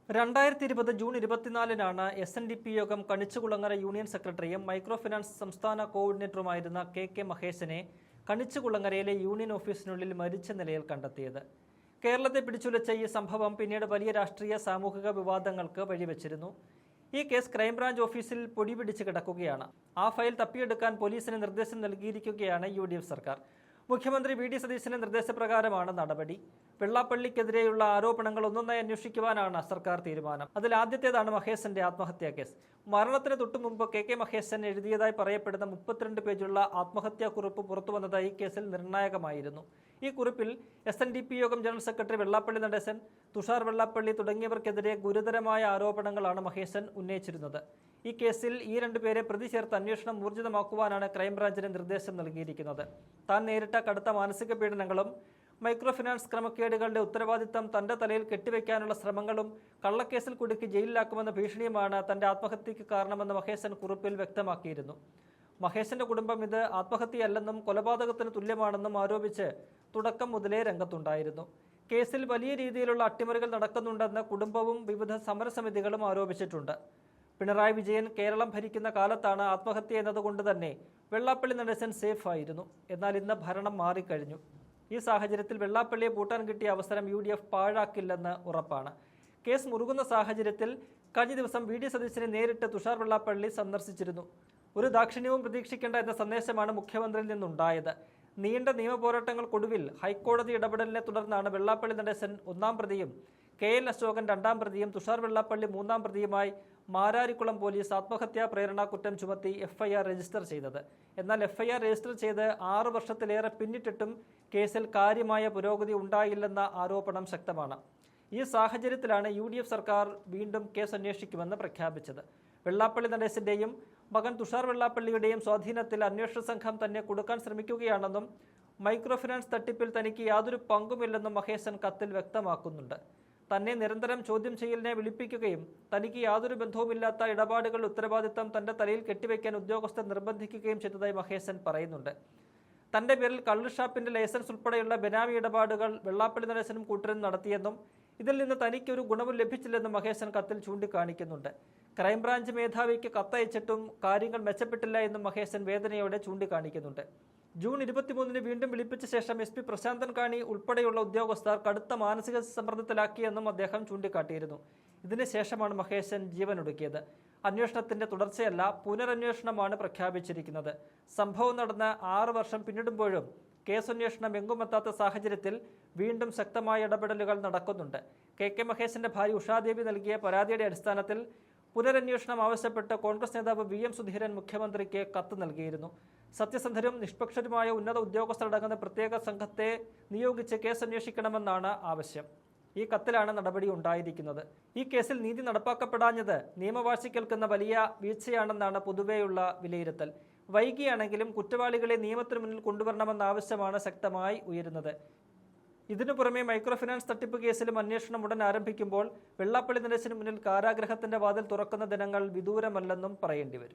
2020 June 24-നാണ് SNDP യോഗം Kanichukulangara union സെക്രട്ടറിയും micro finance സംസ്ഥാന കോർഡിനേറ്ററുമായിരുന്ന കെ മഹേശനെ കണിച്ചുകുളങ്ങരയിലെ യൂണിയൻ ഓഫീസിനുള്ളിൽ മരിച്ച നിലയിൽ കണ്ടെത്തിയത്. കേരളത്തെ പിടിച്ചുലച്ച ഈ സംഭവം പിന്നീട് വലിയ രാഷ്ട്രീയ സാമൂഹിക വിവാദങ്ങൾക്ക് വഴിവെച്ചിരുന്നു. ഈ കേസ് ക്രൈംബ്രാഞ്ച് ഓഫീസിൽ പൊടിപിടിച്ച് കിടക്കുകയാണ്. ആ ഫയൽ തപ്പിയെടുക്കാൻ പോലീസിന് നിർദ്ദേശം നൽകിയിരിക്കുകയാണ് UDF സർക്കാർ. മുഖ്യമന്ത്രി VD സതീശന്റെ നിർദ്ദേശപ്രകാരമാണ് നടപടി. വെള്ളാപ്പള്ളിക്കെതിരെയുള്ള ആരോപണങ്ങൾ ഒന്നൊന്നായി അന്വേഷിക്കുവാനാണ് സർക്കാർ തീരുമാനം. അതിൽ ആദ്യത്തേതാണ് മഹേശന്റെ ആത്മഹത്യാ കേസ്. മരണത്തിന് തൊട്ടുമുമ്പ് കെ മഹേശൻ എഴുതിയതായി പറയപ്പെടുന്ന 32 പേജുള്ള ആത്മഹത്യാക്കുറിപ്പ് പുറത്തുവന്നത് ഈ കേസിൽ നിർണായകമായിരുന്നു. ഈ കുറിപ്പിൽ SNDP യോഗം ജനറൽ സെക്രട്ടറി വെള്ളാപ്പള്ളി നടേശൻ, തുഷാർ വെള്ളാപ്പള്ളി തുടങ്ങിയവർക്കെതിരെ ഗുരുതരമായ ആരോപണങ്ങളാണ് മഹേശൻ ഉന്നയിച്ചിരുന്നത്. ഈ കേസിൽ ഈ 2 പേരെ പ്രതി ചേർത്ത് അന്വേഷണം ഊർജിതമാക്കുവാനാണ് ക്രൈംബ്രാഞ്ചിന് നിർദ്ദേശം നൽകിയിരിക്കുന്നത്. താൻ നേരിട്ട കടുത്ത മാനസിക പീഡനങ്ങളും മൈക്രോ ഫിനാൻസ് ക്രമക്കേടുകളുടെ ഉത്തരവാദിത്തം തന്റെ തലയിൽ കെട്ടിവെക്കാനുള്ള ശ്രമങ്ങളും കള്ളക്കേസിൽ കുടുക്കി ജയിലിലാക്കുമെന്ന ഭീഷണിയുമാണ് തന്റെ ആത്മഹത്യക്ക് കാരണമെന്ന് മഹേശൻ കുറിപ്പിൽ വ്യക്തമാക്കിയിരുന്നു. മഹേശന്റെ കുടുംബം ഇത് ആത്മഹത്യയല്ലെന്നും കൊലപാതകത്തിന് തുല്യമാണെന്നും ആരോപിച്ച് തുടക്കം മുതലേ രംഗത്തുണ്ടായിരുന്നു. കേസിൽ വലിയ രീതിയിലുള്ള അട്ടിമറികൾ നടക്കുന്നുണ്ടെന്ന് കുടുംബവും വിവിധ സമരസമിതികളും ആരോപിച്ചിട്ടുണ്ട്. പിണറായി വിജയൻ കേരളം ഭരിക്കുന്ന കാലത്താണ് ആത്മഹത്യ എന്നതുകൊണ്ട് തന്നെ വെള്ളാപ്പള്ളി നടേശൻ സേഫ് ആയിരുന്നു. എന്നാൽ ഇന്ന് ഭരണം മാറിക്കഴിഞ്ഞു. ഈ സാഹചര്യത്തിൽ വെള്ളാപ്പള്ളിയെ പൂട്ടാൻ കിട്ടിയ അവസരം UDF പാഴാക്കില്ലെന്ന് ഉറപ്പാണ്. കേസ് മുറുകുന്ന സാഹചര്യത്തിൽ കഴിഞ്ഞ ദിവസം VD സതീശനെ നേരിട്ട് തുഷാർ വെള്ളാപ്പള്ളി സന്ദർശിച്ചിരുന്നു. ഒരു ദാക്ഷിണ്യവും പ്രതീക്ഷിക്കേണ്ട എന്ന സന്ദേശമാണ് മുഖ്യമന്ത്രിയിൽ നിന്നുണ്ടായത്. നീണ്ട നിയമപോരാട്ടങ്ങൾക്കൊടുവിൽ ഹൈക്കോടതി ഇടപെടലിനെ തുടർന്നാണ് വെള്ളാപ്പള്ളി നടേശൻ 1-ാം പ്രതിയും KL അശോകൻ 2-ാം പ്രതിയും തുഷാർ വെള്ളാപ്പള്ളി 3-ാം പ്രതിയുമായി മാരാരിക്കുളം പോലീസ് ആത്മഹത്യാ പ്രേരണ കുറ്റം ചുമത്തി FIR രജിസ്റ്റർ ചെയ്തത്. എന്നാൽ FIR രജിസ്റ്റർ ചെയ്ത് 6 വർഷത്തിലേറെ പിന്നിട്ടിട്ടും കേസിൽ കാര്യമായ പുരോഗതി ഉണ്ടായില്ലെന്ന ആരോപണം ശക്തമാണ്. ഈ സാഹചര്യത്തിലാണ് UDF സർക്കാർ വീണ്ടും കേസ് അന്വേഷിക്കുമെന്ന് പ്രഖ്യാപിച്ചത്. വെള്ളാപ്പള്ളി നടേശന്റെയും മകൻ തുഷാർ വെള്ളാപ്പള്ളിയുടെയും സ്വാധീനത്തിൽ അന്വേഷണ സംഘം തന്നെ കൊടുക്കാൻ ശ്രമിക്കുകയാണെന്നും മൈക്രോ ഫിനാൻസ് തട്ടിപ്പിൽ തനിക്ക് യാതൊരു പങ്കുമില്ലെന്നും മഹേശൻ കത്തിൽ വ്യക്തമാക്കുന്നുണ്ട്. തന്നെ നിരന്തരം ചോദ്യം ചെയ്യലിനെ വിളിപ്പിക്കുകയും തനിക്ക് യാതൊരു ബന്ധവുമില്ലാത്ത ഇടപാടുകളുടെ ഉത്തരവാദിത്തം തന്റെ തലയിൽ കെട്ടിവെക്കാൻ ഉദ്യോഗസ്ഥർ നിർബന്ധിക്കുകയും ചെയ്തതായി മഹേശൻ പറയുന്നുണ്ട്. തന്റെ പേരിൽ കള്ളുഷാപ്പിന്റെ ലൈസൻസ് ഉൾപ്പെടെയുള്ള ബെനാമി ഇടപാടുകൾ വെള്ളാപ്പള്ളി നടേശനും കൂട്ടരും നടത്തിയെന്നും ഇതിൽ നിന്ന് തനിക്കൊരു ഗുണവും ലഭിച്ചില്ലെന്നും മഹേശൻ കത്തിൽ ചൂണ്ടിക്കാണിക്കുന്നുണ്ട്. ക്രൈംബ്രാഞ്ച് മേധാവിക്ക് കത്തയച്ചിട്ടും കാര്യങ്ങൾ മെച്ചപ്പെട്ടില്ല എന്നും മഹേശൻ വേദനയോടെ ചൂണ്ടിക്കാണിക്കുന്നുണ്ട്. ജൂൺ 23-ന് വീണ്ടും വിളിപ്പിച്ച ശേഷം SP പ്രശാന്തൻ കാണി ഉൾപ്പെടെയുള്ള ഉദ്യോഗസ്ഥർ കടുത്ത മാനസിക സമ്മർദ്ദത്തിലാക്കിയെന്നും അദ്ദേഹം ചൂണ്ടിക്കാട്ടിയിരുന്നു. ഇതിനുശേഷമാണ് മഹേശൻ ജീവനൊടുക്കിയത്. അന്വേഷണത്തിന്റെ തുടർച്ചയല്ല, പുനരന്വേഷണമാണ് പ്രഖ്യാപിച്ചിരിക്കുന്നത്. സംഭവം നടന്ന് 6 വർഷം പിന്നിടുമ്പോഴും കേസന്വേഷണം എങ്ങുമെത്താത്ത സാഹചര്യത്തിൽ വീണ്ടും ശക്തമായ ഇടപെടലുകൾ നടക്കുന്നുണ്ട്. കെ മഹേശന്റെ ഭാര്യ ഉഷാദേവി നൽകിയ പരാതിയുടെ അടിസ്ഥാനത്തിൽ പുനരന്വേഷണം ആവശ്യപ്പെട്ട് കോൺഗ്രസ് നേതാവ് VM സുധീരൻ മുഖ്യമന്ത്രിക്ക് കത്ത് നൽകിയിരുന്നു. സത്യസന്ധരും നിഷ്പക്ഷരുമായ ഉന്നത ഉദ്യോഗസ്ഥരടങ്ങുന്ന പ്രത്യേക സംഘത്തെ നിയോഗിച്ച് കേസ് അന്വേഷിക്കണമെന്നാണ് ആവശ്യം. ഈ കത്തിലാണ് നടപടി ഉണ്ടായിരിക്കുന്നത്. ഈ കേസിൽ നീതി നടപ്പാക്കപ്പെടാഞ്ഞത് നിയമവാഴ്ച കേൾക്കുന്ന വലിയ വീഴ്ചയാണെന്നാണ് പൊതുവെയുള്ള വിലയിരുത്തൽ. വൈകിയാണെങ്കിലും കുറ്റവാളികളെ നിയമത്തിന് മുന്നിൽ കൊണ്ടുവരണമെന്ന ആവശ്യമാണ് ശക്തമായി ഉയരുന്നത്. ഇതിനു പുറമെ മൈക്രോ ഫിനാൻസ് തട്ടിപ്പ് കേസിലും അന്വേഷണം ഉടൻ ആരംഭിക്കുമ്പോൾ വെള്ളാപ്പള്ളി നടേശന് മുന്നിൽ കാരാഗ്രഹത്തിന്റെ വാതിൽ തുറക്കുന്ന ദിനങ്ങൾ വിദൂരമല്ലെന്നും പറയേണ്ടി വരും.